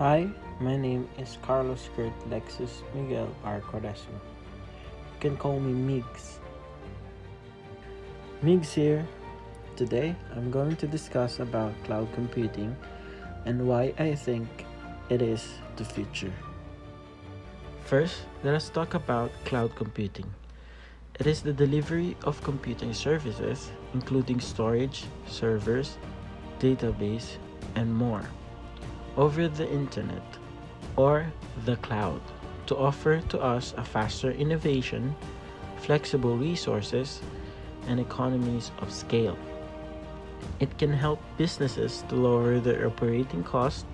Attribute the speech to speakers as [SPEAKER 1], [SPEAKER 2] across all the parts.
[SPEAKER 1] Hi, my name is Carlos Kurt Lexus Miguel R. Quaresma. You can call me Migs. Migs here. Today, I'm going to discuss about cloud computing and why I think it is the future. First, let us talk about cloud computing. It is the delivery of computing services, including storage, servers, database, and more, over the internet or the cloud to offer to us a faster innovation, flexible resources, and economies of scale. It can help businesses to lower their operating costs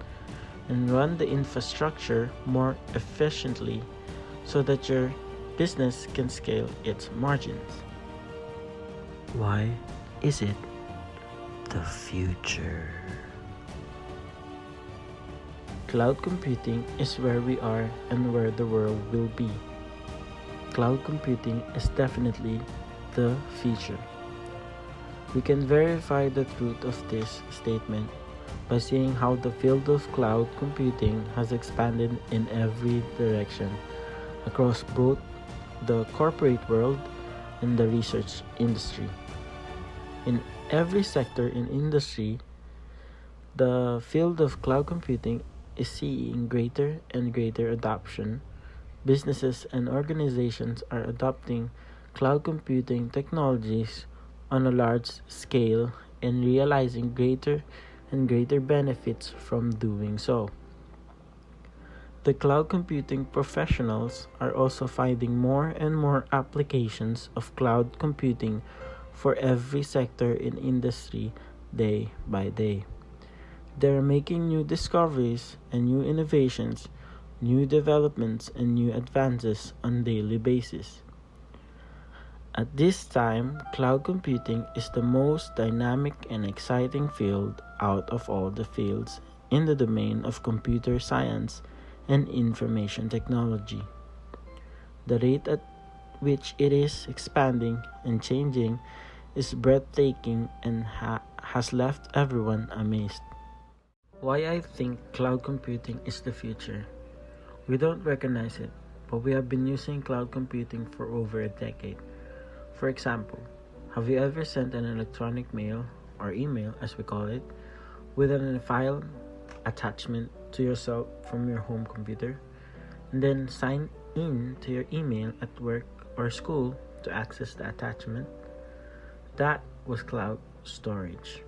[SPEAKER 1] and run the infrastructure more efficiently so that your business can scale its margins. Why is it the future? Cloud computing is where we are and where the world will be. Cloud computing is definitely the future. We can verify the truth of this statement by seeing how the field of cloud computing has expanded in every direction across both the corporate world and the research industry. In every sector in industry, the field of cloud computing is seeing greater and greater adoption. Businesses and organizations are adopting cloud computing technologies on a large scale and realizing greater and greater benefits from doing so. The cloud computing professionals are also finding more and more applications of cloud computing for every sector in industry day by day. They are making new discoveries and new innovations, new developments, and new advances on a daily basis. At this time, cloud computing is the most dynamic and exciting field out of all the fields in the domain of computer science and information technology. The rate at which it is expanding and changing is breathtaking and has left everyone amazed. Why I think cloud computing is the future. We don't recognize it, but we have been using cloud computing for over a decade. For example, have you ever sent an electronic mail, or email as we call it, with a file attachment to yourself from your home computer, and then sign in to your email at work or school to access the attachment? That was cloud storage.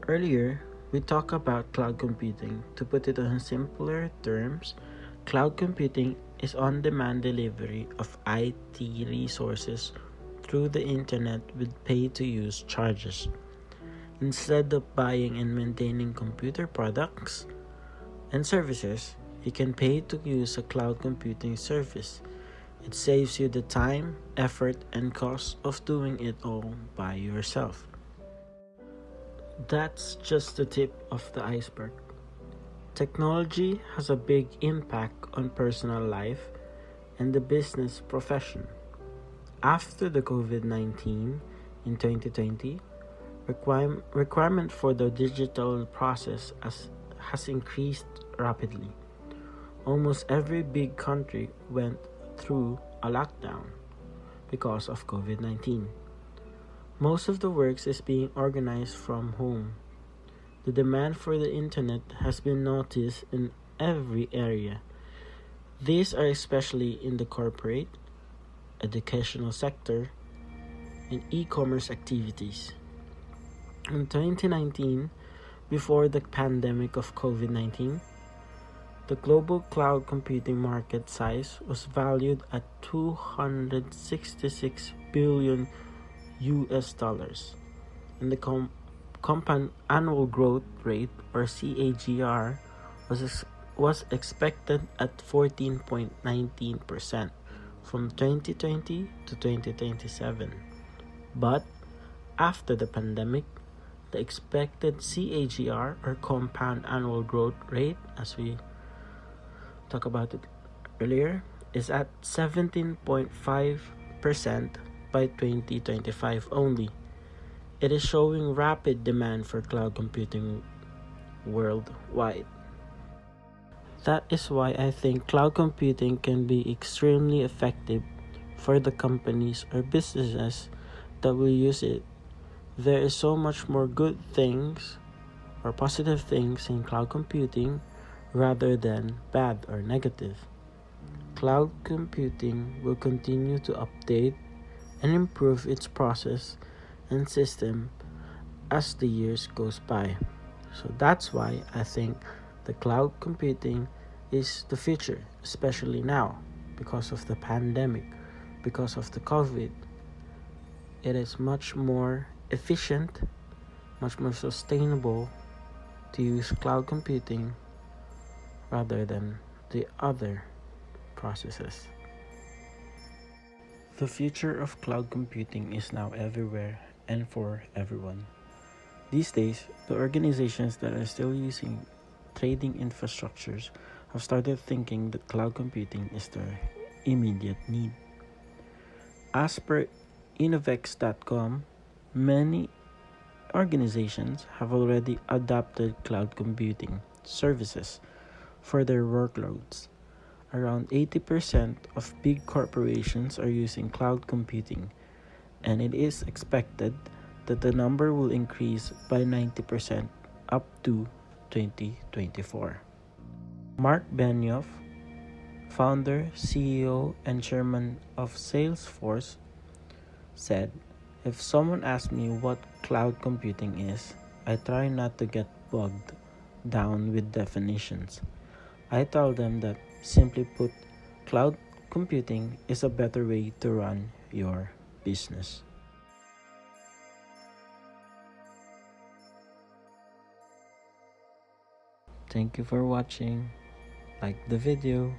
[SPEAKER 1] Earlier, we talked about cloud computing. To put it in simpler terms, cloud computing is on-demand delivery of IT resources through the internet with pay-to-use charges. Instead of buying and maintaining computer products and services, you can pay to use a cloud computing service. It saves you the time, effort, and cost of doing it all by yourself. That's just the tip of the iceberg. Technology has a big impact on personal life and the business profession. After the COVID-19 in 2020, requirement for the digital process has increased rapidly. Almost every big country went through a lockdown because of COVID-19. Most of the works is being organized from home. The demand for the internet has been noticed in every area. These are especially in the corporate, educational sector, and e-commerce activities. In 2019, before the pandemic of COVID-19, the global cloud computing market size was valued at 266 billion US dollars, and the compound annual growth rate, or CAGR, was expected at 14.19% from 2020 to 2027. But after the pandemic, the expected CAGR, or compound annual growth rate, as we talked about it earlier, is at 17.5% by 2025 only. It is showing rapid demand for cloud computing worldwide. That is why I think cloud computing can be extremely effective for the companies or businesses that will use it. There is so much more good things or positive things in cloud computing rather than bad or negative. Cloud computing will continue to update and improve its process and system as the years goes by. So that's why I think the cloud computing is the future, especially now because of the pandemic, because of the COVID. It is much more efficient, much more sustainable to use cloud computing rather than the other processes. The future of cloud computing is now everywhere and for everyone. These days, the organizations that are still using trading infrastructures have started thinking that cloud computing is their immediate need. As per Innovex.com, many organizations have already adopted cloud computing services for their workloads. Around 80% of big corporations are using cloud computing, and it is expected that the number will increase by 90% up to 2024. Mark Benioff, founder, CEO, and chairman of Salesforce, said, "If someone asks me what cloud computing is, I try not to get bogged down with definitions. I tell them that, simply put, cloud computing is a better way to run your business." Thank you for watching. Like the video.